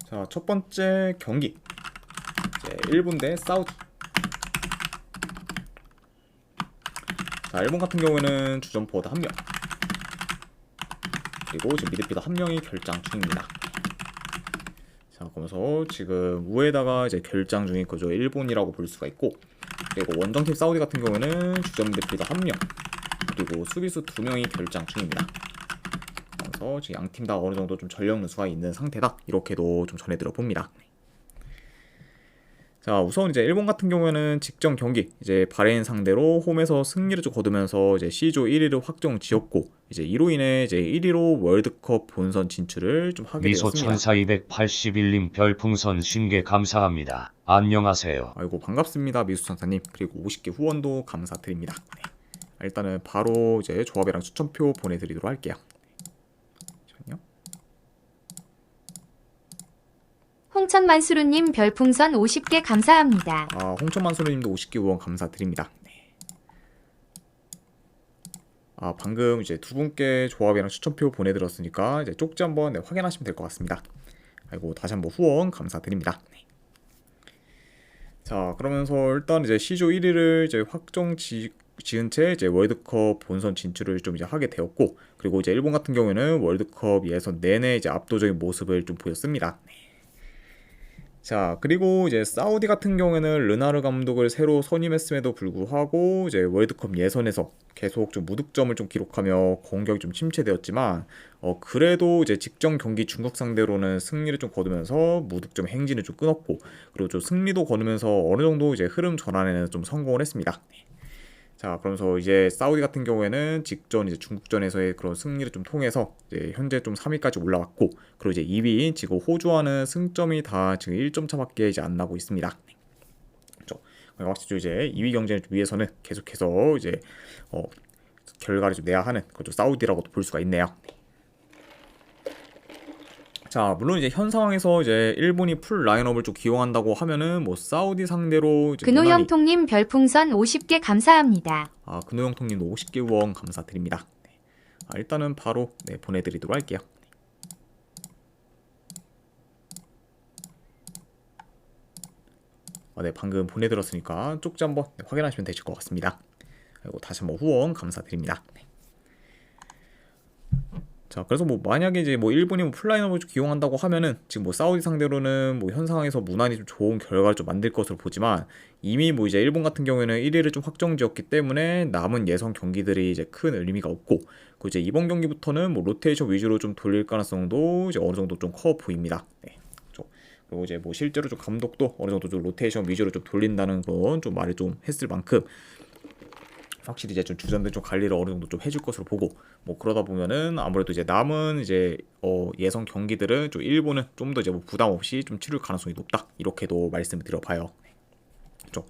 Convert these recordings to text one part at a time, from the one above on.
자, 첫 번째 경기 이제 일본 대 사우디. 자, 일본 같은 경우에는 주전 포워드 1명, 그리고 지금 미드필더 1명이 결장 중입니다. 자, 그러면서 지금 우에다가 이제 결장 중인 거죠. 일본이라고 볼 수가 있고, 그리고 원정팀 사우디 같은 경우에는 주전 미드필더 1명, 그리고 수비수 2명이 결장 중입니다. 그래서 지금 양팀 다 어느 정도 좀 전력 누수가 있는 상태다, 이렇게도 좀 전해드려 봅니다. 자, 우선 이제 일본 같은 경우에는 직전 경기 이제 바레인 상대로 홈에서 승리를 좀 거두면서 이제 C조 1위를 확정 지었고, 이제 이로 인해 이제 1위로 월드컵 본선 진출을 좀 하게 미소 되었습니다. 1281님 별풍선 50개 감사합니다. 안녕하세요. 아이고, 반갑습니다, 미수천사님. 그리고 50개 후원도 감사드립니다. 네. 일단은 바로 이제 조합이랑 추천표 보내드리도록 할게요. 잠시만요. 홍천만수루님 별풍선 50개 감사합니다. 홍천만수르님도 50개 후원 감사드립니다. 네. 방금 이제 두 분께 조합이랑 추천표 보내드렸으니까 이제 쪽지 한번 확인하시면 될 것 같습니다. 아이고, 다시 한번 후원 감사드립니다. 네. 자, 그러면서 일단 이제 C조 1위를 이제 확정 지은 채 이제 월드컵 본선 진출을 좀 이제 하게 되었고, 그리고 이제 일본 같은 경우에는 월드컵 예선 내내 이제 압도적인 모습을 좀 보였습니다. 네. 자, 그리고 이제 사우디 같은 경우에는 르나르 감독을 새로 선임했음에도 불구하고 이제 월드컵 예선에서 계속 좀 무득점을 좀 기록하며 공격이 좀 침체되었지만, 그래도 이제 직전 경기 중국 상대로는 승리를 좀 거두면서 무득점 행진을 좀 끊었고, 그리고 좀 승리도 거두면서 어느 정도 이제 흐름 전환에는 좀 성공을 했습니다. 자, 그러면서 이제 사우디 같은 경우에는 직전 이제 중국전에서의 그런 승리를 좀 통해서 이제 현재 좀 3위까지 올라왔고, 그리고 이제 2위인 지금 호주와는 승점이 다 지금 1점 차밖에 이제 안 나고 있습니다. 그렇죠. 확실히 이제 2위 경쟁을 위해서는 계속해서 이제 결과를 좀 내야 하는 그죠, 사우디라고도 볼 수가 있네요. 자, 물론 이제 현 상황에서 이제 일본이 풀 라인업을 좀 기용한다고 하면은 뭐 사우디 상대로 이제 근호형통님 별풍선 50개 감사합니다. 근호형통님도 50개 후원 감사드립니다. 네. 일단은 바로 보내드리도록 할게요. 네, 방금 보내드렸으니까 쪽지 한번 확인하시면 되실 것 같습니다. 그리고 다시 한번 후원 감사드립니다. 네. 자, 그래서 뭐 만약에 이제 뭐 일본이 뭐 풀라인업을 좀 기용한다고 하면은 지금 뭐 사우디 상대로는 뭐 현 상황에서 무난히 좀 좋은 결과를 좀 만들 것으로 보지만, 이미 뭐 이제 일본 같은 경우에는 1위를 좀 확정지었기 때문에 남은 예선 경기들이 이제 큰 의미가 없고, 그 이제 이번 경기부터는 뭐 로테이션 위주로 좀 돌릴 가능성도 이제 어느 정도 좀 커 보입니다. 네. 그리고 이제 뭐 실제로 좀 감독도 어느 정도 좀 로테이션 위주로 좀 돌린다는 그런 좀 말을 좀 했을 만큼, 확실히 이제 좀 주전들 좀 관리를 어느 정도 좀 해줄 것으로 보고, 뭐 그러다 보면은 아무래도 이제 남은 이제 예선 경기들은 좀 일본은 좀 더 이제 뭐 부담 없이 좀 치를 가능성이 높다, 이렇게도 말씀을 드려봐요. 그렇죠.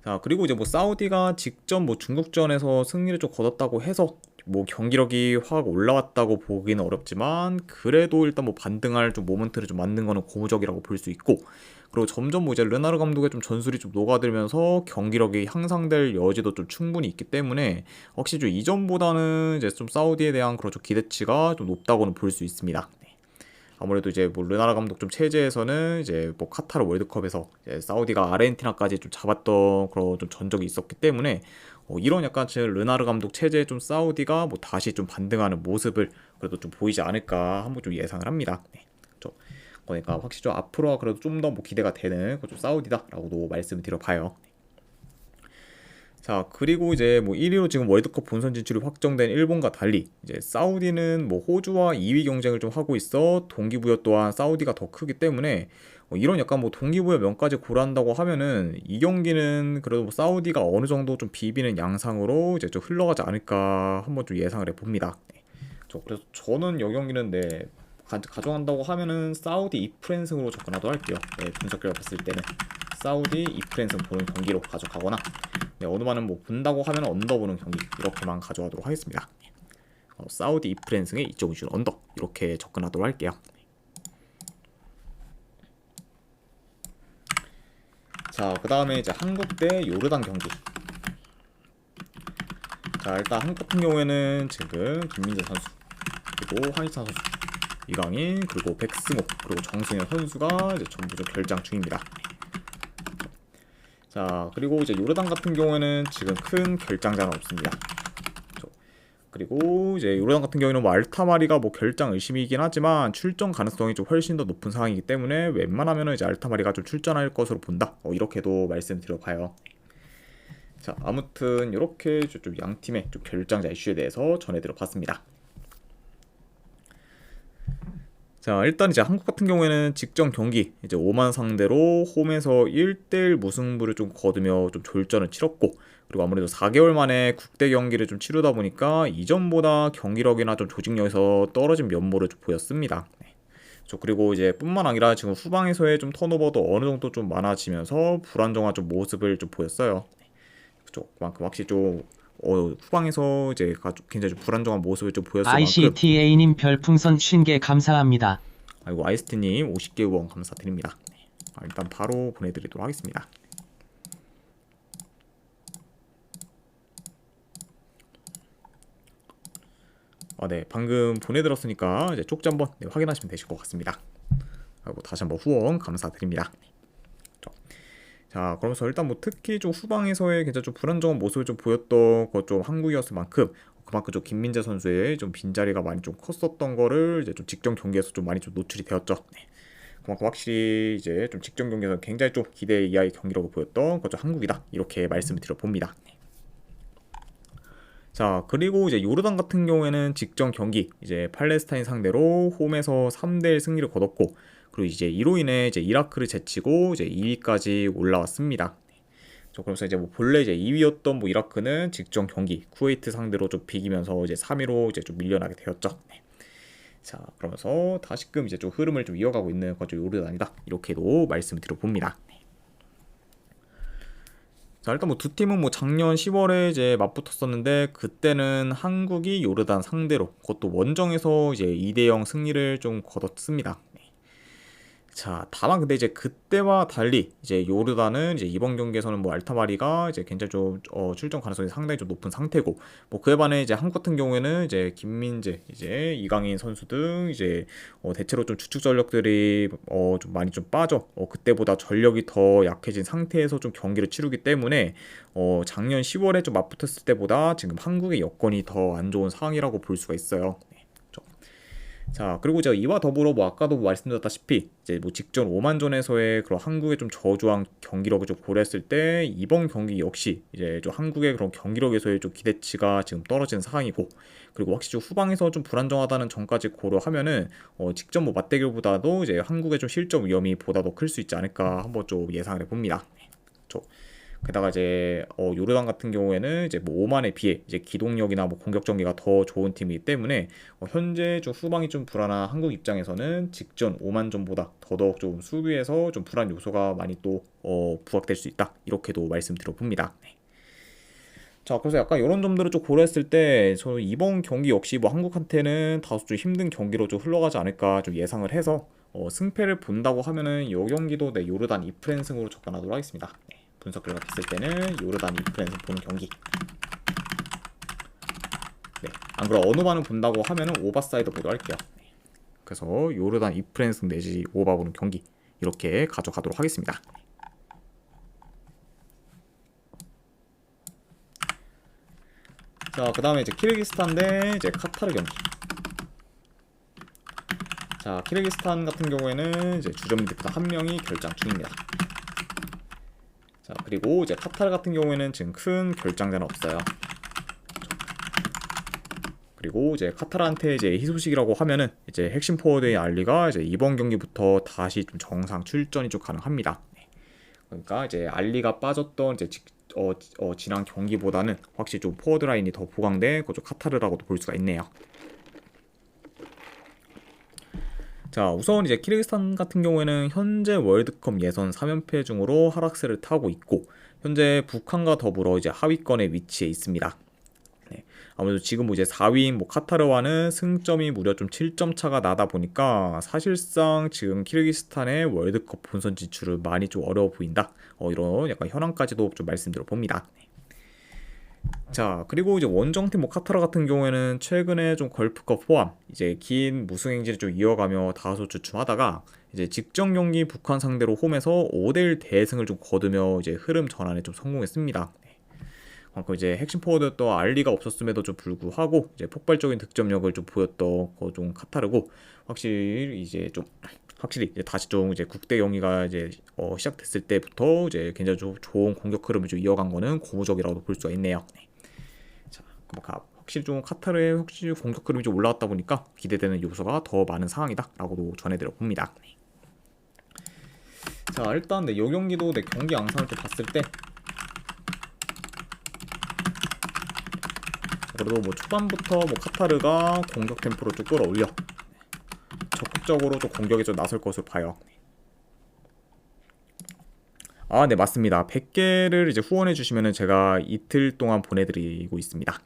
자, 그리고 이제 뭐 사우디가 직전 뭐 중국전에서 승리를 좀 거뒀다고 해서 뭐 경기력이 확 올라왔다고 보기는 어렵지만, 그래도 일단 뭐 반등할 좀 모멘트를 좀 만든 거는 고무적이라고 볼 수 있고, 그리고 점점 뭐 이제 르나르 감독의 좀 전술이 좀 녹아들면서 경기력이 향상될 여지도 좀 충분히 있기 때문에, 확실히 좀 이전보다는 이제 좀 사우디에 대한 그런 좀 기대치가 좀 높다고는 볼 수 있습니다. 네. 아무래도 이제 뭐 르나르 감독 좀 체제에서는 이제 뭐 카타르 월드컵에서 이제 사우디가 아르헨티나까지 좀 잡았던 그런 좀 전적이 있었기 때문에, 이런 약간 르나르 감독 체제에 좀 사우디가 뭐 다시 좀 반등하는 모습을 그래도 좀 보이지 않을까 한번 좀 예상을 합니다. 네. 그러니까 확실히 좀 앞으로가 그래도 좀 더 뭐 기대가 되는 좀 사우디다라고도 말씀을 드려봐요. 자, 그리고 이제 뭐 1위로 지금 월드컵 본선 진출이 확정된 일본과 달리 이제 사우디는 뭐 호주와 2위 경쟁을 좀 하고 있어 동기부여 또한 사우디가 더 크기 때문에, 이런 약간 뭐 동기부여 면까지 고려한다고 하면은 이 경기는 그래도 뭐 사우디가 어느 정도 좀 비비는 양상으로 이제 좀 흘러가지 않을까 한번 좀 예상을 해봅니다. 네. 그래서 저는 이 경기는 가져간다고 하면은 사우디 2프랜승으로 접근하도록 할게요. 네, 분석 결과 봤을 때는 사우디 2프랜승 보는 경기로 가져가거나, 어느만은 뭐 본다고 하면 언더 보는 경기 이렇게만 가져가도록 하겠습니다. 사우디 2프랜승에 2.5준 언더 이렇게 접근하도록 할게요. 자, 그 다음에 이제 한국 대 요르단 경기. 자, 일단 한국 같은 경우에는 지금 김민재 선수, 그리고 황희찬 선수, 이강인 그리고 백승호 그리고 정승현 선수가 이제 전부 좀 결장 중입니다. 자, 그리고 이제 요르단 같은 경우에는 지금 큰 결장자는 없습니다. 그리고 이제 요르단 같은 경우에는 뭐 알타마리가 뭐 결장 의심이긴 하지만 출전 가능성이 좀 훨씬 더 높은 상황이기 때문에 웬만하면은 이제 알타마리가 좀 출전할 것으로 본다. 이렇게도 말씀드려봐요. 자, 아무튼 이렇게 좀 양 팀의 좀 결장자 이슈에 대해서 전해드려봤습니다. 자, 일단 이제 한국 같은 경우에는 직전 경기 이제 오만 상대로 홈에서 1대1 무승부를 좀 거두며 좀 졸전을 치렀고, 그리고 아무래도 4개월 만에 국대 경기를 좀 치르다 보니까 이전보다 경기력이나 좀 조직력에서 떨어진 면모를 좀 보였습니다. 그리고 이제 뿐만 아니라 지금 후방에서의 좀 턴오버도 어느 정도 좀 많아지면서 불안정한 좀 모습을 좀 보였어요. 그만큼 확실히 좀 후방에서 이제 굉장히 좀 불안정한 모습을 좀 보였을 만큼. ICTA님 별풍선 50개 감사합니다. 아이고, 아이스티님 50개 후원 감사드립니다. 일단 바로 보내드리도록 하겠습니다. 네, 방금 보내드렸으니까 이제 쪽지 한번 확인하시면 되실 것 같습니다. 그리고 다시 한번 후원 감사드립니다. 자, 그러면서 일단 뭐 특히 좀 후방에서의 굉장히 좀 불안정한 모습을 좀 보였던 것 좀 한국이었을 만큼, 그만큼 좀 김민재 선수의 좀 빈자리가 많이 좀 컸었던 거를 이제 좀 직전 경기에서 좀 많이 좀 노출이 되었죠. 그만큼 확실히 이제 좀 직전 경기에서 굉장히 좀 기대 이하의 경기라고 보였던 것 좀 한국이다, 이렇게 말씀을 드려봅니다. 자, 그리고 이제 요르단 같은 경우에는 직전 경기 이제 팔레스타인 상대로 홈에서 3대1 승리를 거뒀고, 그리고 이제 이로 인해 이제 이라크를 제치고 이제 2위까지 올라왔습니다. 그러면서 이제 뭐 본래 이제 2위였던 뭐 이라크는 직전 경기 쿠웨이트 상대로 좀 비기면서 이제 3위로 이제 좀 밀려나게 되었죠. 자, 그러면서 다시금 이제 좀 흐름을 좀 이어가고 있는 거죠 요르단이다, 이렇게도 말씀을 드려봅니다. 자, 일단 뭐 두 팀은 뭐 작년 10월에 이제 맞붙었었는데, 그때는 한국이 요르단 상대로 그것도 원정에서 이제 2대0 승리를 좀 거뒀습니다. 자, 다만 근데 이제 그때와 달리 이제 요르단은 이제 이번 경기에서는 뭐 알타마리가 이제 굉장히 좀 출전 가능성이 상당히 좀 높은 상태고, 뭐 그에 반해 이제 한국 같은 경우에는 이제 김민재, 이제 이강인 선수 등 이제 대체로 좀 주축 전력들이 좀 많이 좀 빠져 그때보다 전력이 더 약해진 상태에서 좀 경기를 치르기 때문에 작년 10월에 좀 맞붙었을 때보다 지금 한국의 여건이 더 안 좋은 상황이라고 볼 수가 있어요. 자, 그리고 제가 이와 더불어 뭐 아까도 말씀드렸다시피 이제 뭐 직전 오만전에서의 그런 한국의 좀 저조한 경기력을 좀 고려했을 때 이번 경기 역시 이제 좀 한국의 그런 경기력에서의 좀 기대치가 지금 떨어지는 상황이고, 그리고 확실히 좀 후방에서 좀 불안정하다는 점까지 고려하면은 직전 뭐 맞대결보다도 이제 한국의 좀 실점 위험이 보다 더 클 수 있지 않을까 한번 좀 예상을 해봅니다. 게다가 이제 요르단 같은 경우에는 이제 뭐 오만에 비해 이제 기동력이나 뭐 공격 전개가 더 좋은 팀이기 때문에 현재 좀 후방이 좀 불안한 한국 입장에서는 직전 오만전보다 더더욱 좀 수비에서 좀 불안 요소가 많이 또 부각될 수 있다, 이렇게도 말씀드려봅니다. 자, 그래서 약간 이런 점들을 좀 고려했을 때 저는 이번 경기 역시 뭐 한국한테는 다소 좀 힘든 경기로 좀 흘러가지 않을까 좀 예상을 해서 승패를 본다고 하면은 이 경기도 요르단 2프랜승으로 접근하도록 하겠습니다. 분석 결과 봤을 때는 요르단 2프랜승 보는 경기. 안 그럼 어느 반을 본다고 하면은 오버사이드 보도록 할게요. 그래서 요르단 2프랜승 내지 오버 보는 경기 이렇게 가져가도록 하겠습니다. 자, 그 다음에 이제 키르기스탄 대 이제 카타르 경기. 자, 키르기스탄 같은 경우에는 이제 주전 미드필더 한 명이 결장 중입니다. 자, 그리고 이제 카타르 같은 경우에는 지금 큰 결장자는 없어요. 그리고 이제 카타르한테 이제 희소식이라고 하면은 이제 핵심 포워드의 알리가 이제 이번 경기부터 다시 좀 정상 출전이 좀 가능합니다. 그러니까 이제 알리가 빠졌던 이제 지난 경기보다는 확실히 좀 포워드 라인이 더 보강된 그쪽 카타르라고도 볼 수가 있네요. 자, 우선 이제 키르기스탄 같은 경우에는 현재 월드컵 예선 3연패 중으로 하락세를 타고 있고, 현재 북한과 더불어 이제 하위권에 위치해 있습니다. 아무래도 지금 뭐 이제 4위인 뭐 카타르와는 승점이 무려 좀 7점 차가 나다 보니까 사실상 지금 키르기스탄의 월드컵 본선 진출을 많이 좀 어려워 보인다. 이런 약간 현황까지도 좀 말씀드려 봅니다. 자, 그리고 이제 원정팀 뭐 카타르 같은 경우에는 최근에 좀 걸프컵 포함 이제 긴 무승 행진을 좀 이어가며 다소 주춤하다가 이제 직전 경기 북한 상대로 홈에서 5대1 대승을 좀 거두며 이제 흐름 전환에 좀 성공했습니다. 그만큼 이제 핵심 포워드였던 알리가 없었음에도 좀 불구하고 이제 폭발적인 득점력을 좀 보였던 거 좀 카타르고 확실히 이제 다시 좀 이제 국대 경기가 이제 시작됐을 때부터 이제 굉장히 좀 좋은 공격 흐름을 좀 이어간 거는 고무적이라고 볼 수가 있네요. 네. 자, 확실히 좀 카타르의 확실히 공격 흐름이 좀 올라왔다 보니까 기대되는 요소가 더 많은 상황이다라고도 전해드려 봅니다. 네. 자, 일단 이 경기도 내 경기 양상을 좀 봤을 때 그래도 뭐 초반부터 뭐 카타르가 공격 템포를 좀 끌어올려 적극적으로 좀 공격에 좀 나설 것으로 봐요. 아, 네, 맞습니다. 100개를 이제 후원해 주시면은 제가 이틀 동안 보내드리고 있습니다.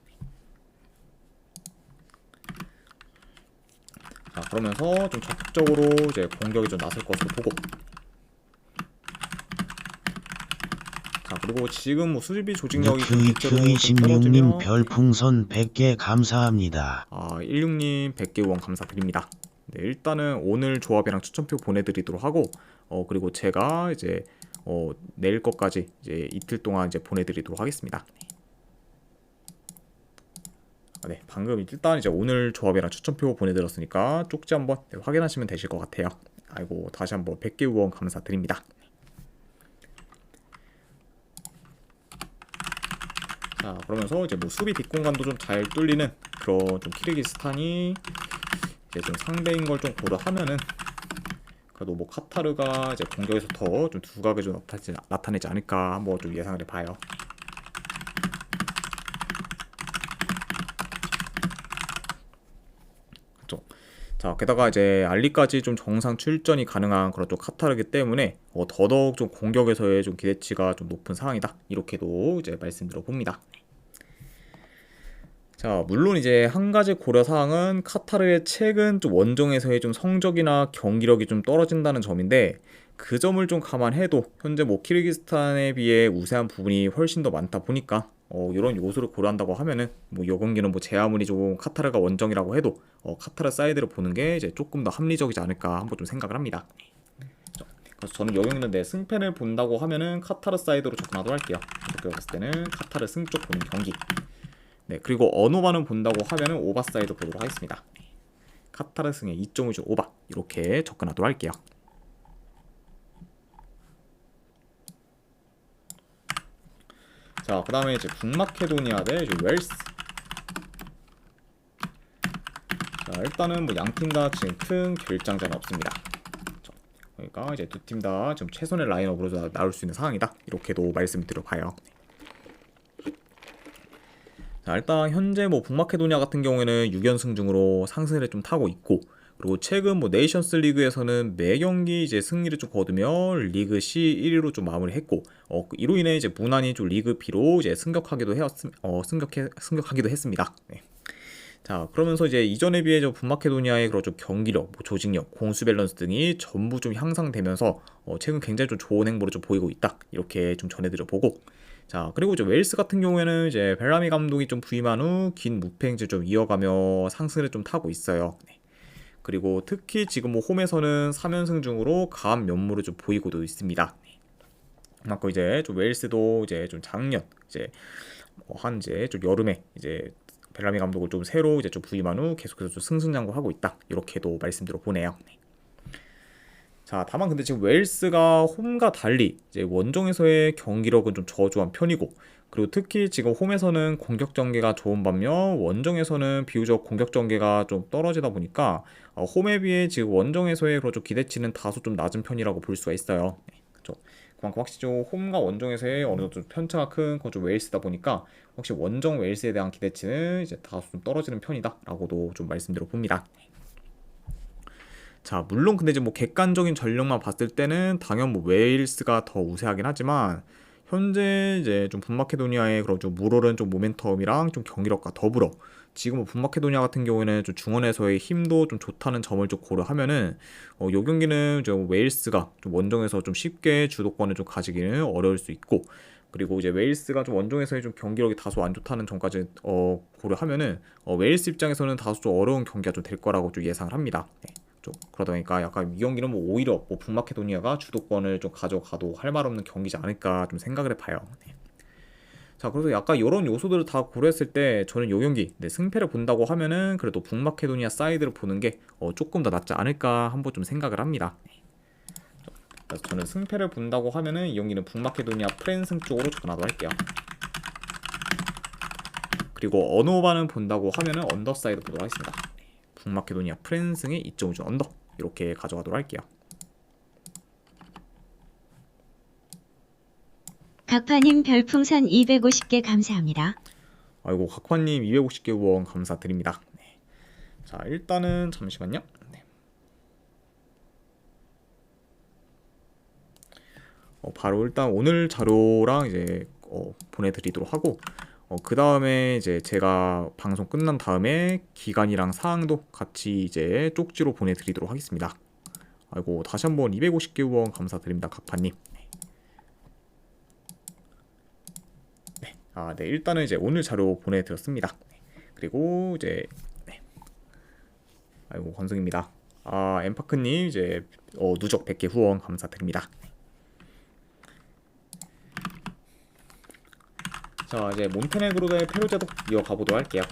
자, 그러면서 좀 적극적으로 이제 공격에 좀 나설 것으로 보고. 자, 그리고 지금 뭐 수비 조직력이 좀 대체로 좀 16님 떨어지면 별풍선 100개 감사합니다. 16님 100개 후원 감사드립니다. 네, 일단은 오늘 조합이랑 추천표 보내드리도록 하고 그리고 제가 이제 내일 것까지 이제 이틀 동안 이제 보내드리도록 하겠습니다. 네, 방금 일단 이제 오늘 조합이랑 추천표 보내드렸으니까 쪽지 한번 확인하시면 되실 것 같아요. 아이고, 다시 한번 100개 후원 감사드립니다. 자, 그러면서 이제 뭐 수비 뒷공간도 좀 잘 뚫리는 그런 좀 키르기스탄이 이제 좀 상대인 걸 좀 고려하면은 그래도 뭐 카타르가 이제 공격에서 더 좀 두각을 좀 나타내지 않을까 한번 좀 예상을 해봐요. 그렇죠. 자, 게다가 이제 알리까지 좀 정상 출전이 가능한 그런 좀 카타르기 때문에 더더욱 좀 공격에서의 좀 기대치가 좀 높은 상황이다. 이렇게도 이제 말씀드려 봅니다. 자, 물론 이제 한 가지 고려 사항은 카타르의 최근 좀 원정에서의 좀 성적이나 경기력이 좀 떨어진다는 점인데 그 점을 좀 감안해도 현재 뭐 키르기스탄에 비해 우세한 부분이 훨씬 더 많다 보니까 이런 요소를 고려한다고 하면은 뭐 이 경기는 뭐 제 아무리 좀 카타르가 원정이라고 해도 카타르 사이드를 보는 게 이제 조금 더 합리적이지 않을까 한번 좀 생각을 합니다. 그래서 저는 이 경기는 내 승패를 본다고 하면은 카타르 사이드로 접근하도록 할게요. 이렇게 봤을 때는 카타르 승 쪽 보는 경기. 네, 그리고 언어반은 본다고 하면은 오바 사이드 보도록 하겠습니다. 카타르 승의 2.5주 오바 이렇게 접근하도록 할게요. 자, 그 다음에 이제 북마케도니아 대 웨일스. 자, 일단은 뭐 양팀 다 지금 큰 결장자는 없습니다. 그러니까 이제 두 팀 다 지금 최선의 라인업으로 나올 수 있는 상황이다. 이렇게도 말씀드려봐요. 자, 일단 현재 뭐 북마케도니아 같은 경우에는 6연승 중으로 상승을 좀 타고 있고, 그리고 최근 뭐 네이션스 리그에서는 매 경기 이제 승리를 좀 거두며 리그 C 1위로 좀 마무리했고, 이로 인해 이제 무난히 좀 리그 B로 이제 승격하기도 했습니다. 네. 자, 그러면서 이제 이전에 비해 저 북마케도니아의 그런 좀 경기력, 뭐 조직력, 공수 밸런스 등이 전부 좀 향상되면서 최근 굉장히 좀 좋은 행보를 좀 보이고 있다. 이렇게 좀 전해드려 보고. 자, 그리고 이제 웨일스 같은 경우에는 이제 벨라미 감독이 좀 부임한 후 긴 무패 행진을 좀 이어가며 상승을 좀 타고 있어요. 네. 그리고 특히 지금 뭐 홈에서는 3연승 중으로 강한 면모를 좀 보이고도 있습니다. 그만큼 이제 좀 웨일스도 이제 좀 작년 이제 이제 좀 여름에 이제 벨라미 감독을 좀 새로 이제 좀 부임한 후 계속해서 좀 승승장구하고 있다. 이렇게도 말씀드려 보네요. 네. 자, 다만 근데 지금 웨일스가 홈과 달리 이제 원정에서의 경기력은 좀 저조한 편이고, 그리고 특히 지금 홈에서는 공격 전개가 좋은 반면 원정에서는 비교적 공격 전개가 좀 떨어지다 보니까 홈에 비해 지금 원정에서의 그런 좀 기대치는 다소 좀 낮은 편이라고 볼 수가 있어요. 네, 그렇죠. 그만큼 확실히 좀 홈과 원정에서의 어느 정도 좀 편차가 큰 그런 좀 웨일스다 보니까 확실히 원정 웨일스에 대한 기대치는 이제 다소 좀 떨어지는 편이다라고도 좀 말씀드려 봅니다. 자, 물론 근데 이제 뭐 객관적인 전력만 봤을 때는 당연 뭐 웨일스가 더 우세하긴 하지만 현재 이제 좀 북마케도니아의 그런 좀 물오른 좀 모멘텀이랑 좀 경기력과 더불어 지금 뭐 북마케도니아 같은 경우에는 좀 중원에서의 힘도 좀 좋다는 점을 좀 고려하면은 요 경기는 좀 웨일스가 좀 원정에서 좀 쉽게 주도권을 좀 가지기는 어려울 수 있고, 그리고 이제 웨일스가 좀 원정에서의 좀 경기력이 다소 안 좋다는 점까지 고려하면은 웨일스 입장에서는 다소 좀 어려운 경기가 좀 될 거라고 좀 예상을 합니다. 네. 좀 그러다 보니까 약간 이 경기는 뭐 오히려 뭐 북마케도니아가 주도권을 좀 가져가도 할 말 없는 경기지 않을까 좀 생각을 해봐요. 네. 자, 그래서 약간 이런 요소들을 다 고려했을 때 저는 이 경기 승패를 본다고 하면은 그래도 북마케도니아 사이드를 보는 게 조금 더 낫지 않을까 한번 좀 생각을 합니다. 네. 그래서 저는 승패를 본다고 하면은 이 경기는 북마케도니아 프랜승 쪽으로 접근하도록 할게요. 그리고 언어반은 본다고 하면은 언더사이드 보도록 하겠습니다. 네. 북마케도니아 프랜승의 2.5점 언더 이렇게 가져가도록 할게요. 각파님 별풍선 250개 감사합니다. 아이고 각화님 250개 후원 감사드립니다. 네. 자 일단은 잠시만요. 네. 바로 일단 오늘 자료랑 이제 보내드리도록 하고 그 다음에 이제 제가 방송 끝난 다음에 기간이랑 사항도 같이 이제 쪽지로 보내드리도록 하겠습니다. 아이고 다시 한번 250개 후원 감사드립니다. 각파님. 네, 일단은 이제 오늘 자료 보내드렸습니다. 그리고 이제 아이고 건승입니다. 엠파크님 이제 누적 100개 후원 감사드립니다. 자 이제 몬테네그로 대 페루제도 이어가 보도록 할게요.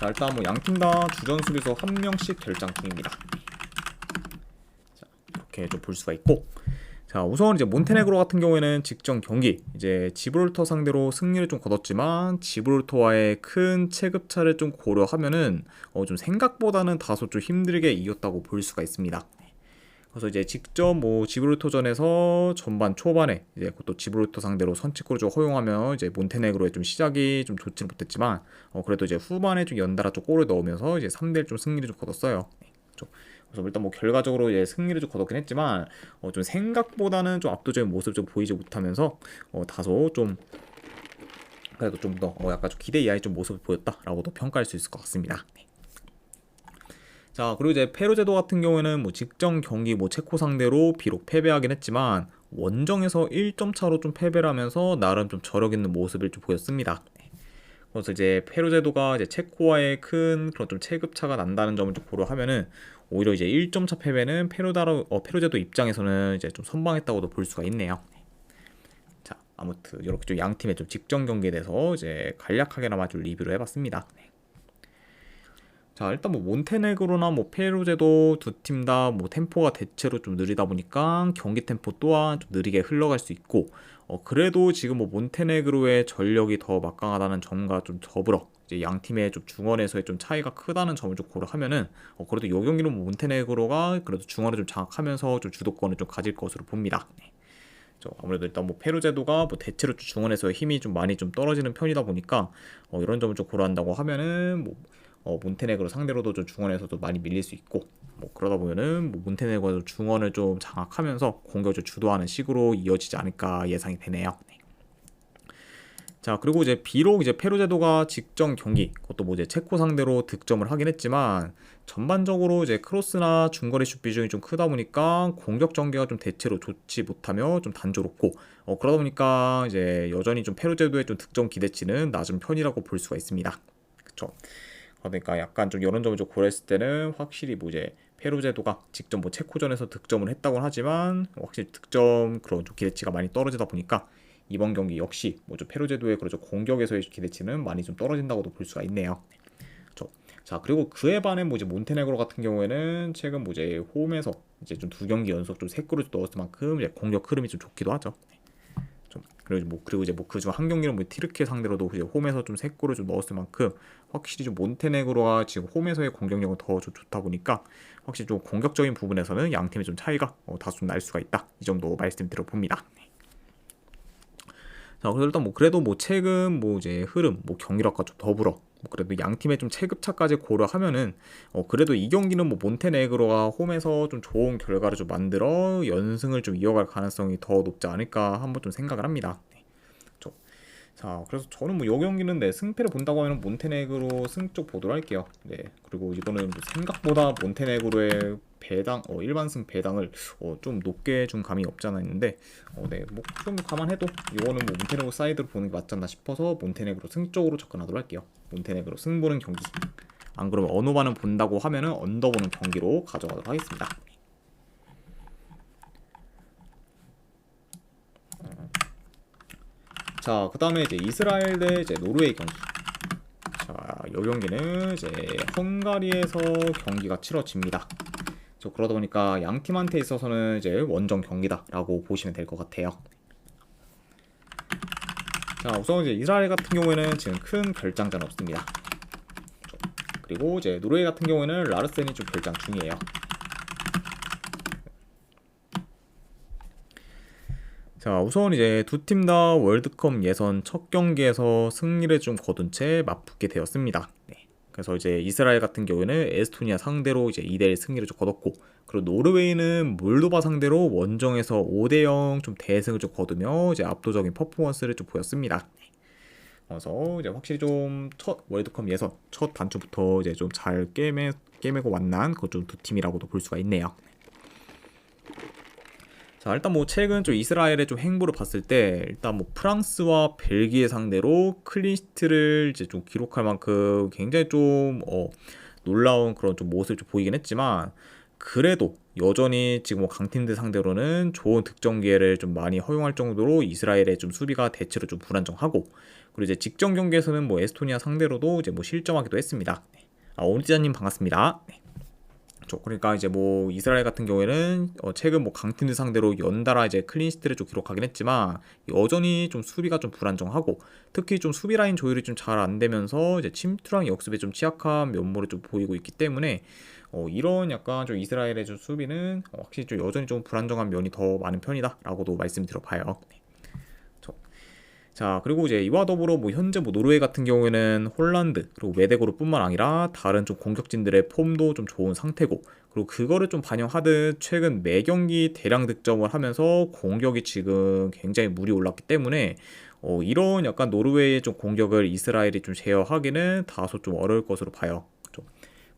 자 일단 뭐 양팀 다 주전 수비수 한 명씩 결장 중입니다. 자 이렇게 좀 볼 수가 있고. 자 우선 이제 몬테네그로 같은 경우에는 직전 경기 이제 지브롤터 상대로 승리를 좀 거뒀지만 지브롤터와의 큰 체급차를 좀 고려하면은 좀 생각보다는 다소 좀 힘들게 이겼다고 볼 수가 있습니다. 그래서 이제 직접 뭐 지브롤터전에서 전반 초반에 이제 그것도 지브롤터 상대로 선취골을 좀 허용하며 이제 몬테네그로의 좀 시작이 좀 좋지는 못했지만 그래도 이제 후반에 좀 연달아 좀 골을 넣으면서 이제 3대1 좀 승리를 좀 거뒀어요. 그래서 일단 뭐 결과적으로 이제 승리를 좀 거뒀긴 했지만 좀 생각보다는 좀 압도적인 모습을 좀 보이지 못하면서 다소 좀 그래도 좀 더 약간 좀 기대 이하의 좀 모습을 보였다라고도 평가할 수 있을 것 같습니다. 네. 자 그리고 이제 페루제도 같은 경우에는 뭐 직전 경기 뭐 체코 상대로 비록 패배하긴 했지만 원정에서 1점 차로 좀 패배를 하면서 나름 좀 저력 있는 모습을 좀 보였습니다. 그래서 이제 페루제도가 이제 체코와의 큰 그런 좀 체급차가 난다는 점을 좀 고려하면은 오히려 이제 1점 차 패배는 페루제도 입장에서는 이제 좀 선방했다고도 볼 수가 있네요. 자 아무튼 이렇게 좀 양 팀의 좀 직전 경기에 대해서 이제 간략하게나마 좀 리뷰를 해봤습니다. 자 일단 뭐 몬테네그로나 뭐 페루제도 두 팀 다 뭐 템포가 대체로 좀 느리다 보니까 경기 템포 또한 좀 느리게 흘러갈 수 있고 그래도 지금 뭐 몬테네그로의 전력이 더 막강하다는 점과 좀 더불어 이제 양 팀의 좀 중원에서의 좀 차이가 크다는 점을 좀 고려하면은 그래도 이 경기는 뭐 몬테네그로가 그래도 중원을 좀 장악하면서 좀 주도권을 좀 가질 것으로 봅니다. 아무래도 일단 뭐 페루제도가 뭐 대체로 중원에서의 힘이 좀 많이 좀 떨어지는 편이다 보니까 이런 점을 좀 고려한다고 하면은 뭐 몬테네그로 상대로도 좀 중원에서도 많이 밀릴 수 있고 뭐 그러다 보면은 뭐 몬테네그로도 중원을 좀 장악하면서 공격을 주도하는 식으로 이어지지 않을까 예상이 되네요. 네. 자 그리고 이제 비록 이제 페루제도가 직전 경기 그것도 뭐 이제 체코 상대로 득점을 하긴 했지만 전반적으로 이제 크로스나 중거리 슛 비중이 좀 크다 보니까 공격 전개가 좀 대체로 좋지 못하며 좀 단조롭고 그러다 보니까 이제 여전히 좀 페루제도의 좀 득점 기대치는 낮은 편이라고 볼 수가 있습니다. 그쵸? 그러니까 약간 좀 이런 점을 좀 고려했을 때는 확실히 뭐 이제 페루제도가 직접 뭐 체코전에서 득점을 했다고는 하지만 확실히 득점 그런 좀 기대치가 많이 떨어지다 보니까 이번 경기 역시 뭐 좀 페루제도의 그런 공격에서의 기대치는 많이 좀 떨어진다고도 볼 수가 있네요. 자 그리고 그에 반해 뭐 이제 몬테네그로 같은 경우에는 최근 뭐 이제 홈에서 이제 좀 2경기 연속 좀 3골을 넣었을 만큼 이제 공격 흐름이 좀 좋기도 하죠. 그리고 이제 뭐 그중 한 경기는 뭐 티르키예 상대로도 이제 홈에서 좀 3골을 좀 넣었을 만큼 확실히 좀 몬테네그로가 지금 홈에서의 공격력은 더 좀 좋다 보니까 확실히 좀 공격적인 부분에서는 양 팀의 좀 차이가 다소 좀 날 수가 있다. 이 정도 말씀드려 봅니다. 자, 그래서 일단 뭐 그래도 뭐 최근 뭐 이제 흐름, 뭐 경기력과 좀 더불어 뭐 그래도 양 팀의 좀 체급차까지 고려하면은 그래도 이 경기는 뭐 몬테네그로가 홈에서 좀 좋은 결과를 좀 만들어 연승을 좀 이어갈 가능성이 더 높지 않을까 한번 좀 생각을 합니다. 자, 그래서 저는 뭐 이 경기는 승패를 본다고 하면 몬테네그로 승 쪽 보도록 할게요. 네, 그리고 이거는 뭐 생각보다 몬테네그로의 배당 일반승 배당을 좀 높게 준 감이 없지 않아 있는데 네, 뭐 좀 감안해도 이거는 뭐 몬테네그로 사이드로 보는 게 맞지 않나 싶어서 몬테네그로 승 쪽으로 접근하도록 할게요. 몬테네그로 승 보는 경기. 안 그러면 언어반은 본다고 하면은 언더 보는 경기로 가져가도록 하겠습니다. 자, 그 다음에 이제 이스라엘 대 이제 노르웨이 경기. 자, 이 경기는 이제 헝가리에서 경기가 치러집니다. 그러다 보니까 양 팀한테 있어서는 이제 원정 경기다라고 보시면 될 것 같아요. 자, 우선 이제 이스라엘 같은 경우에는 지금 큰 결장자는 없습니다. 그리고 이제 노르웨이 같은 경우에는 라르센이 좀 결장 중이에요. 자, 우선 이제 두 팀 다 월드컵 예선 첫 경기에서 승리를 좀 거둔 채 맞붙게 되었습니다. 네. 그래서 이제 이스라엘 같은 경우에는 에스토니아 상대로 이제 2대1 승리를 좀 거뒀고, 그리고 노르웨이는 몰도바 상대로 원정에서 5대0 좀 대승을 좀 거두며 이제 압도적인 퍼포먼스를 좀 보였습니다. 네. 그래서 이제 확실히 좀 첫 월드컵 예선 첫 단추부터 이제 좀 잘 깨매고 만난 그 좀 두 팀이라고도 볼 수가 있네요. 자, 일단 뭐 최근 좀 이스라엘의 좀 행보를 봤을 때 일단 뭐 프랑스와 벨기에 상대로 클린시트를 이제 좀 기록할 만큼 굉장히 좀 놀라운 그런 좀 모습을 좀 보이긴 했지만, 그래도 여전히 지금 뭐 강팀들 상대로는 좋은 득점 기회를 좀 많이 허용할 정도로 이스라엘의 좀 수비가 대체로 좀 불안정하고, 그리고 이제 직전 경기에서는 뭐 에스토니아 상대로도 이제 뭐 실점하기도 했습니다. 오니자님 반갑습니다. 네. 그러니까 이제 뭐 이스라엘 같은 경우에는 최근 뭐 강팀들 상대로 연달아 이제 클린시트를 좀 기록하긴 했지만 여전히 좀 수비가 좀 불안정하고, 특히 좀 수비 라인 조율이 좀 잘 안 되면서 이제 침투랑 역습에 좀 취약한 면모를 좀 보이고 있기 때문에 이런 약간 좀 이스라엘의 좀 수비는 확실히 좀 여전히 좀 불안정한 면이 더 많은 편이다라고도 말씀드려봐요. 네. 자, 그리고 이제 이와 더불어 뭐 현재 뭐 노르웨이 같은 경우에는 홀란드 그리고 웨데고르뿐만 아니라 다른 좀 공격진들의 폼도 좀 좋은 상태고, 그리고 그거를 좀 반영하듯 최근 매 경기 대량 득점을 하면서 공격이 지금 굉장히 물이 올랐기 때문에 이런 약간 노르웨이의 좀 공격을 이스라엘이 좀 제어하기는 다소 좀 어려울 것으로 봐요.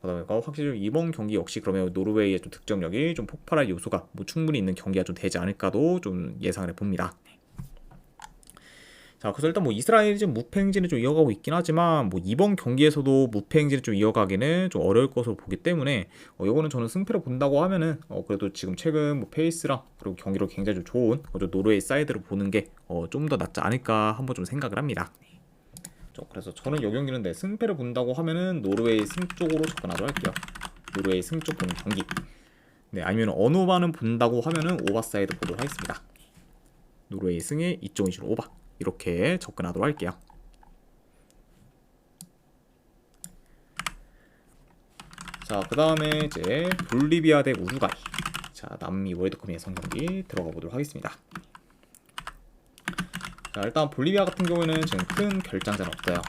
그러다 보니까 확실히 이번 경기 역시 그러면 노르웨이의 좀 득점력이 좀 폭발할 요소가 뭐 충분히 있는 경기가 좀 되지 않을까도 좀 예상을 해봅니다. 자, 그래서 일단 뭐 이스라엘이 좀 무패 행진을 좀 이어가고 있긴 하지만 뭐 이번 경기에서도 무패 행진을 좀 이어가기는 좀 어려울 것으로 보기 때문에 이거는 저는 승패를 본다고 하면은 그래도 지금 최근 뭐 페이스랑 그리고 경기로 굉장히 좀 좋은 노르웨이 사이드로 보는 게 좀 더 낫지 않을까 한번 좀 생각을 합니다. 그래서 저는 이 경기는 네, 승패를 본다고 하면은 노르웨이 승 쪽으로 접근하도록 할게요. 노르웨이 승 쪽 보는 경기. 네, 아니면 언어반은 본다고 하면은 오바 사이드 보도록 하겠습니다. 노르웨이 승에 2.25 오바. 이렇게 접근하도록 할게요. 자, 그 다음에 이제 볼리비아 대 우루과이. 자, 남미 월드컵 예선 경기 들어가 보도록 하겠습니다. 자, 일단 볼리비아 같은 경우에는 지금 큰 결장자는 없어요.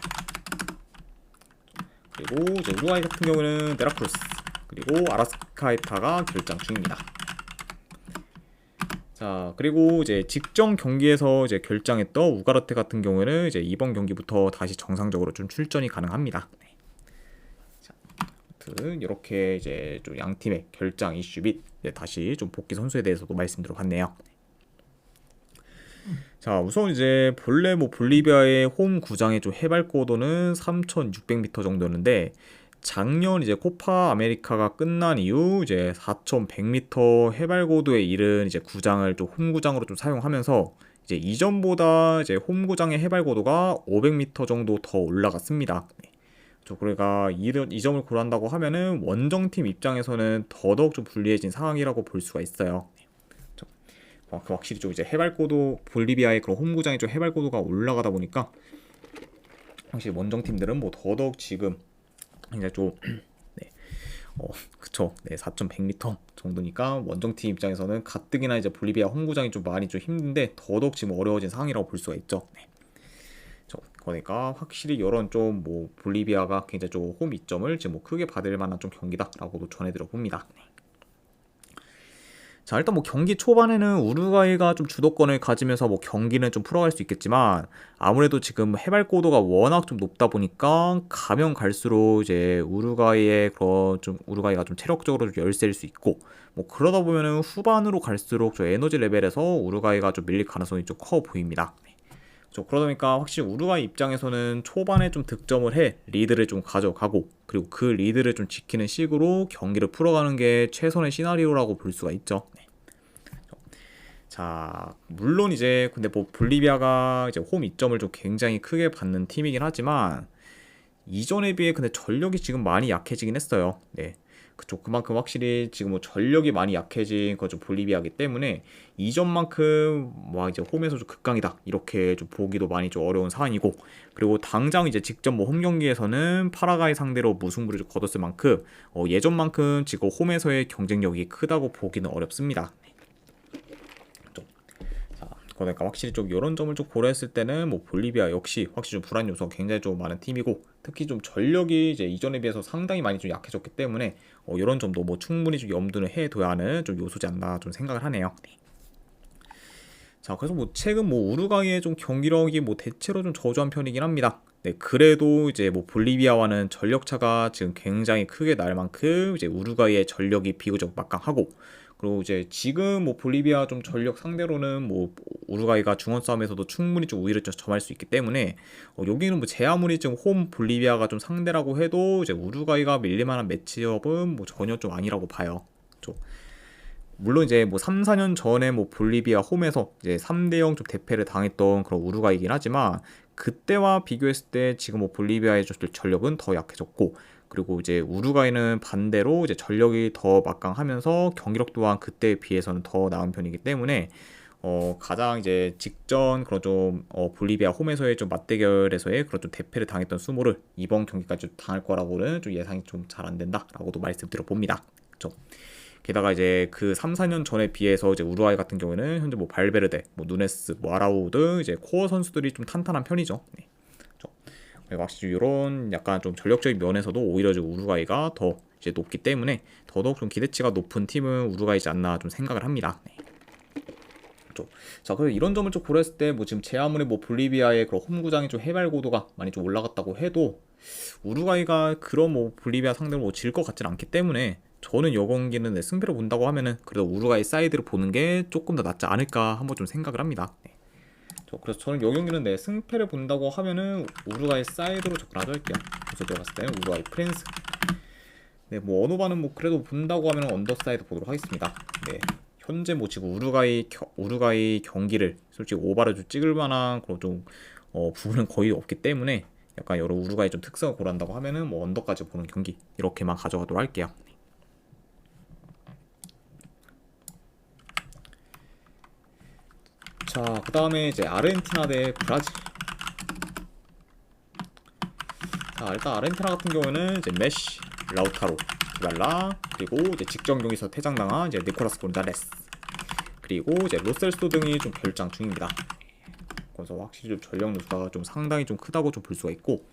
그리고 이제 우루과이 같은 경우는 네라크루스 그리고 아라스카에타가 결장 중입니다. 자, 그리고 이제 직전 경기에서 이제 결장했던 우가르테 같은 경우에는 이제 이번 경기부터 다시 정상적으로 좀 출전이 가능합니다. 네. 자, 아무튼 이렇게 이제 좀 양 팀의 결장 이슈 및 다시 좀 복귀 선수에 대해서도 말씀드려봤네요. 자, 우선 이제 본래 뭐 볼리비아의 홈 구장의 좀 해발 고도는 3,600m 정도였는데, 작년 이제 코파 아메리카가 끝난 이후 이제 4,100m 해발 고도에 이른 이제 구장을 좀 홈 구장으로 좀 사용하면서 이제 이전보다 이제 홈 구장의 해발 고도가 500m 정도 더 올라갔습니다. 네. 그러니까 이 점을 고려한다고 하면은 원정팀 입장에서는 더더욱 좀 불리해진 상황이라고 볼 수가 있어요. 확실히 좀 이제 해발 고도 볼리비아의 그런 홈 구장의 좀 해발 고도가 올라가다 보니까 확실히 원정팀들은 뭐 더더욱 지금 굉장히 좀 네. 그쵸. 네, 4,100m 정도니까 원정팀 입장에서는 가뜩이나 이제 볼리비아 홈구장이 좀 많이 좀 힘든데 더더욱 지금 어려워진 상황이라고 볼 수가 있죠. 네. 그러니까 확실히 이런 좀 뭐 볼리비아가 굉장히 좀 홈 이점을 지금 뭐 크게 받을 만한 좀 경기다라고도 전해드려 봅니다. 네. 자, 일단 뭐 경기 초반에는 우루과이가 좀 주도권을 가지면서 뭐 경기는 좀 풀어갈 수 있겠지만 아무래도 지금 해발고도가 워낙 좀 높다 보니까 가면 갈수록 이제 우루과이의 그런 좀 우루과이가 좀 체력적으로 좀 열세일 수 있고 뭐 그러다 보면은 후반으로 갈수록 저 에너지 레벨에서 우루과이가 좀 밀릴 가능성이 좀 커 보입니다. 그러다 보니까 확실히 우루과이 입장에서는 초반에 좀 득점을 해 리드를 좀 가져가고 그리고 그 리드를 좀 지키는 식으로 경기를 풀어가는 게 최선의 시나리오라고 볼 수가 있죠. 자, 물론 이제 근데 뭐 볼리비아가 이제 홈 이점을 좀 굉장히 크게 받는 팀이긴 하지만 이전에 비해 근데 전력이 지금 많이 약해지긴 했어요. 네. 그쪽 그만큼 확실히 지금 뭐 전력이 많이 약해진 거죠 볼리비아기 때문에 이전만큼 뭐 이제 홈에서 좀 극강이다 이렇게 좀 보기도 많이 좀 어려운 사안이고 그리고 당장 이제 직접 뭐 홈 경기에서는 파라과이 상대로 무승부를 좀 거뒀을 만큼 예전만큼 지금 홈에서의 경쟁력이 크다고 보기는 어렵습니다. 그러니까 확실히 좀 이런 점을 좀 고려했을 때는 뭐 볼리비아 역시 확실히 좀 불안 요소가 굉장히 좀 많은 팀이고 특히 좀 전력이 이제 이전에 비해서 상당히 많이 좀 약해졌기 때문에 이런 점도 뭐 충분히 좀 염두를 해둬야 하는 좀 요소지 않나 좀 생각을 하네요. 자, 그래서 뭐 최근 뭐 우루과이의 좀 경기력이 뭐 대체로 좀 저조한 편이긴 합니다. 네, 그래도 이제 뭐 볼리비아와는 전력 차가 지금 굉장히 크게 날 만큼 이제 우루과이의 전력이 비교적 막강하고 그리고 이제 지금 뭐 볼리비아 좀 전력 상대로는 뭐 우루과이가 중원 싸움에서도 충분히 좀 우위를 좀 점할 수 있기 때문에 여기는 뭐 제 아무리 지금 홈 볼리비아가 좀 상대라고 해도 이제 우루과이가 밀릴만한 매치업은 뭐 전혀 좀 아니라고 봐요. 물론 이제 뭐 3, 4년 전에 뭐 볼리비아 홈에서 이제 3대0 좀 대패를 당했던 그런 우루과이긴 하지만 그때와 비교했을 때 지금 뭐 볼리비아의 전력은 더 약해졌고 그리고 이제 우루과이는 반대로 이제 전력이 더 막강하면서 경기력 또한 그때에 비해서는 더 나은 편이기 때문에 가장 이제 직전 그런 좀 볼리비아 홈에서의 좀 맞대결에서의 그런 좀 대패를 당했던 수모를 이번 경기까지 당할 거라고는 좀 예상이 좀 잘 안 된다라고도 말씀드려 봅니다. 그렇죠? 게다가 이제 그 3, 4년 전에 비해서 이제 우루과이 같은 경우에는 현재 뭐 발베르데, 뭐 누네스, 뭐 아라우 등 이제 코어 선수들이 좀 탄탄한 편이죠. 네. 그리고 확실히 이런 약간 좀 전력적인 면에서도 오히려 지금 우루과이가 더 이제 높기 때문에 더더욱 좀 기대치가 높은 팀은 우루과이지 않나 좀 생각을 합니다. 네. 자, 그래서 이런 점을 좀 고려했을 때 뭐 지금 제 아무리 뭐 볼리비아의 그런 홈구장이 좀 해발 고도가 많이 좀 올라갔다고 해도 우루과이가 그런 뭐 볼리비아 상대로 뭐 질 것 같지는 않기 때문에 저는 이 경기는 승패를 본다고 하면은 그래도 우루과이 사이드를 보는 게 조금 더 낫지 않을까 한번 좀 생각을 합니다. 네. 그래서 저는 이 경기는 승패를 본다고 하면은 우루과이 사이드로 접근하도록 할게요. 그래서 제가 봤을 때는 우루과이 프랜스. 네, 뭐 어느 반은 뭐 그래도 본다고 하면 언더사이드 보도록 하겠습니다. 네. 현재 뭐 지금 우루과이 경기를 솔직히 오바를 좀 찍을 만한 그런 좀 부분은 거의 없기 때문에 약간 여러 우루과이 좀 특성을 고려한다고 하면은 뭐 언더까지 보는 경기 이렇게만 가져가도록 할게요. 자, 그 다음에 이제 아르헨티나 대 브라질. 자, 일단 아르헨티나 같은 경우는 이제 메시, 라우타로, 디발라, 그리고 이제 직전 경기에서 퇴장당한 이제 니콜라스 곤잘레스, 그리고 이제 로셀소 등이 좀 결장 중입니다. 그래서 확실히 좀 전력 누수가 좀 상당히 좀 크다고 좀 볼 수가 있고,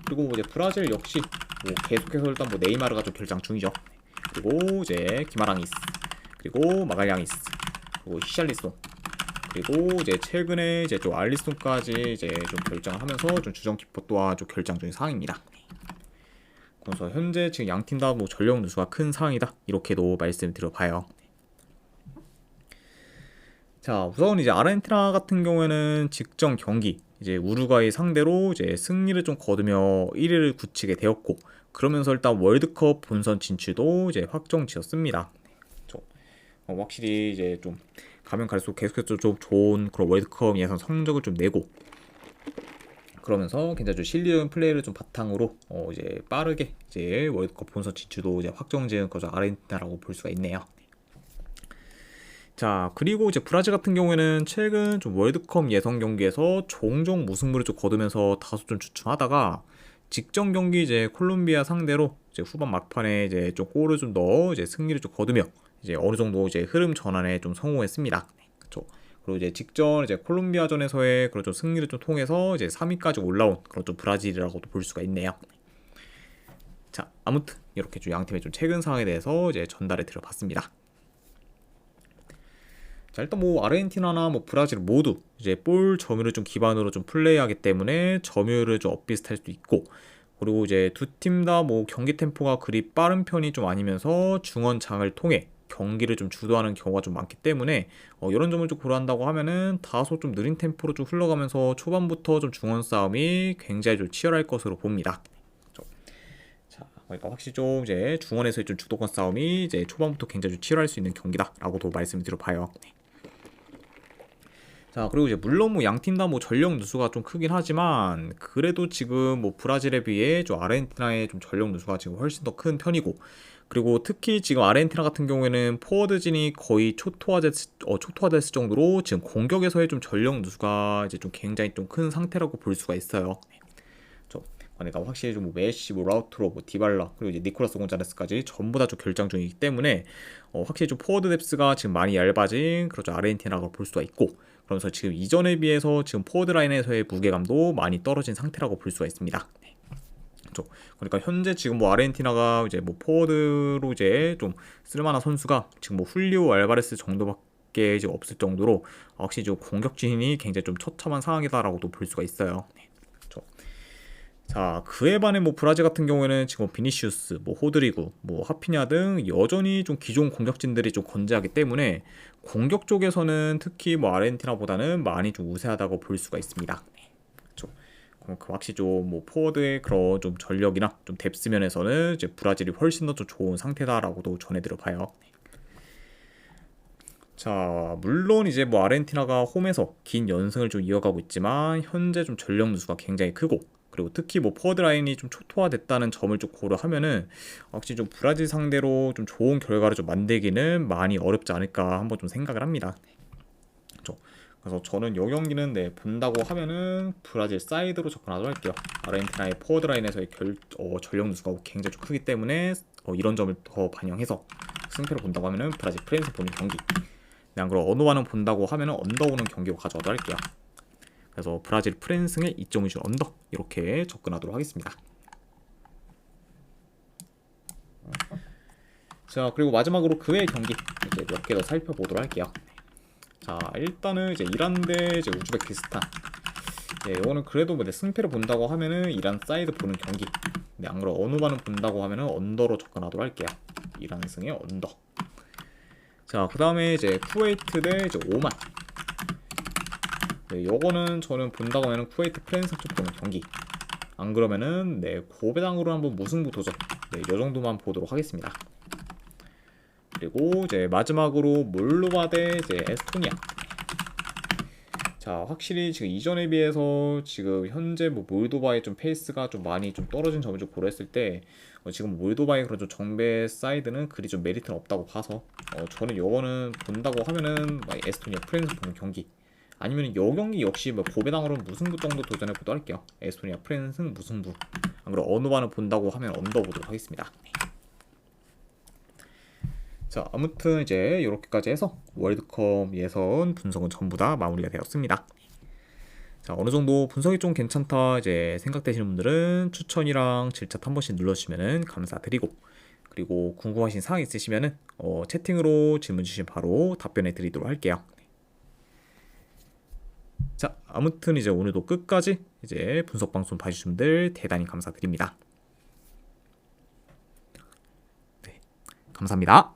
그리고 이제 브라질 역시 뭐 계속해서 일단 뭐 네이마르가 좀 결장 중이죠. 그리고 이제 기마랑이스, 그리고 마갈량이스, 그리고 히샬리송, 그리고 이제 최근에 이제 좀 알리송까지 이제 좀 결장을 하면서 좀 주전 키퍼 또한 좀 결장 중인 상황입니다. 그래서 현재 지금 양 팀 다 뭐 전력 누수가 큰 상황이다 이렇게도 말씀드려봐요. 자, 우선 이제 아르헨티나 같은 경우에는 직전 경기 이제 우루과이 상대로 이제 승리를 좀 거두며 1위를 굳히게 되었고 그러면서 일단 월드컵 본선 진출도 이제 확정지었습니다. 확실히 이제 좀 가면 갈수록 계속해서 좀 좋은 그런 월드컵 예선 성적을 좀 내고 그러면서 굉장히 좀 실리언 플레이를 좀 바탕으로 이제 빠르게 이제 월드컵 본선 진출도 이제 확정지은 거죠 아르헨티나라고 볼 수가 있네요. 자, 그리고 이제 브라질 같은 경우에는 최근 좀 월드컵 예선 경기에서 종종 무승부를 좀 거두면서 다소 좀 주춤하다가 직전 경기 이제 콜롬비아 상대로 이제 후반 막판에 이제 좀 골을 좀 넣어 이제 승리를 좀 거두며 이제 어느 정도 이제 흐름 전환에 좀 성공했습니다. 그렇죠. 그리고 이제 직전 이제 콜롬비아전에서의 그런 좀 승리를 좀 통해서 이제 3위까지 올라온 그런 좀 브라질이라고도 볼 수가 있네요. 자, 아무튼 이렇게 좀 양 팀의 좀 최근 상황에 대해서 이제 전달해 드려봤습니다. 자, 일단 뭐 아르헨티나나 뭐 브라질 모두 이제 볼 점유를 좀 기반으로 좀 플레이하기 때문에 점유율을 좀 엇비슷할 수도 있고, 그리고 이제 두 팀 다 뭐 경기 템포가 그리 빠른 편이 좀 아니면서 중원장을 통해 경기를 좀 주도하는 경우가 좀 많기 때문에 이런 점을 좀 고려한다고 하면은 다소 좀 느린 템포로 좀 흘러가면서 초반부터 좀 중원 싸움이 굉장히 좀 치열할 것으로 봅니다. 자, 그러니까 확실히 좀 이제 중원에서의 좀 주도권 싸움이 이제 초반부터 굉장히 좀 치열할 수 있는 경기다라고도 말씀을 드려봐요. 자, 그리고 이제 물론 뭐 양팀 다 뭐 전력 누수가 좀 크긴 하지만 그래도 지금 뭐 브라질에 비해 좀 아르헨티나의 좀 전력 누수가 지금 훨씬 더 큰 편이고, 그리고 특히 지금 아르헨티나 같은 경우에는 포워드진이 거의 초토화됐을 정도로 지금 공격에서의 좀 전력 누수가 이제 좀 굉장히 좀 큰 상태라고 볼 수가 있어요. 그러니까 확실히 좀 뭐 메시, 뭐 라우트로, 뭐 디발라, 그리고 이제 니콜라스 곤잘레스까지 전부 다 좀 결장 중이기 때문에 확실히 좀 포워드 뎁스가 지금 많이 얇아진 그렇죠 아르헨티나라고 볼 수가 있고, 그러면서 지금 이전에 비해서 지금 포워드 라인에서의 무게감도 많이 떨어진 상태라고 볼 수가 있습니다. 그렇죠. 그러니까 현재 지금 뭐 아르헨티나가 이제 뭐 포워드로 이제 좀 쓸만한 선수가 지금 뭐 훌리오 알바레스 정도밖에 이제 없을 정도로 확실히 좀 공격진이 굉장히 좀 처참한 상황이다라고도 볼 수가 있어요. 자, 그에 반해 뭐 브라질 같은 경우에는 지금 뭐 비니시우스, 뭐 호드리구, 뭐 하피냐 등 여전히 좀 기존 공격진들이 좀 건재하기 때문에 공격 쪽에서는 특히 뭐 아르헨티나보다는 많이 좀 우세하다고 볼 수가 있습니다. 그렇죠. 그럼 그 확실히 좀 뭐 포워드의 그런 좀 전력이나 좀 뎁스 면에서는 이제 브라질이 훨씬 더 좀 좋은 상태다라고도 전해들어 봐요. 자, 물론 이제 뭐 아르헨티나가 홈에서 긴 연승을 좀 이어가고 있지만 현재 좀 전력 누수가 굉장히 크고, 그리고 특히 뭐 포워드 라인이 좀 초토화됐다는 점을 좀 고려하면은 확실히 좀 브라질 상대로 좀 좋은 결과를 좀 만들기는 많이 어렵지 않을까 한번 좀 생각을 합니다. 그렇죠. 그래서 저는 이 경기는 본다고 하면은 브라질 사이드로 접근하도록 할게요. 아르헨티나의 포워드 라인에서의 전력 누수가 굉장히 좀 크기 때문에 이런 점을 더 반영해서 승패를 본다고 하면은 브라질 프렌스 보는 경기. 안 그럼 언어와는 본다고 하면은 언더 오는 경기로 가져가도록 할게요. 그래서 브라질 프랜승의 2.5줄 언더 이렇게 접근하도록 하겠습니다. 자, 그리고 마지막으로 그의 경기 이제 몇 개 더 살펴보도록 할게요. 자, 일단은 이제 이란 대 이제 우즈베키스탄. 이거는 그래도 뭐 승패를 본다고 하면은 이란 사이드 보는 경기. 안 그럼 어느바는 본다고 하면은 언더로 접근하도록 할게요. 이란 승의 언더. 자, 그 다음에 이제 쿠웨이트 대 이제 오만. 요거는 저는 본다고 하면 쿠웨이트 프랜스 쪽 보는 경기. 안 그러면은 고배당으로 한번 무승부 도전. 요 정도만 보도록 하겠습니다. 그리고 이제 마지막으로 몰도바 대 이제 에스토니아. 자, 확실히 지금 이전에 비해서 지금 현재 뭐 몰도바의 좀 페이스가 좀 많이 좀 떨어진 점을 좀 고려했을 때 지금 몰도바의 그런 좀 정배 사이드는 그리 좀 메리트는 없다고 봐서 저는 요거는 본다고 하면은 에스토니아 프랜스 보는 경기. 아니면 요 경기 역시 뭐 고배당으로 무승부 정도 도전해 보도록 할게요. 에스토니아 프랜승 무승부. 안 그럼 어느바는 본다고 하면 언더 보도록 하겠습니다. 자, 아무튼 이제 이렇게까지 해서 월드컵 예선 분석은 전부 다 마무리가 되었습니다. 자, 어느 정도 분석이 좀 괜찮다 이제 생각되시는 분들은 추천이랑 질차 한 번씩 눌러주시면 감사드리고, 그리고 궁금하신 사항 있으시면은 채팅으로 질문 주시면 바로 답변해 드리도록 할게요. 자, 아무튼 이제 오늘도 끝까지 이제 분석 방송 봐주신 분들 대단히 감사드립니다. 네, 감사합니다.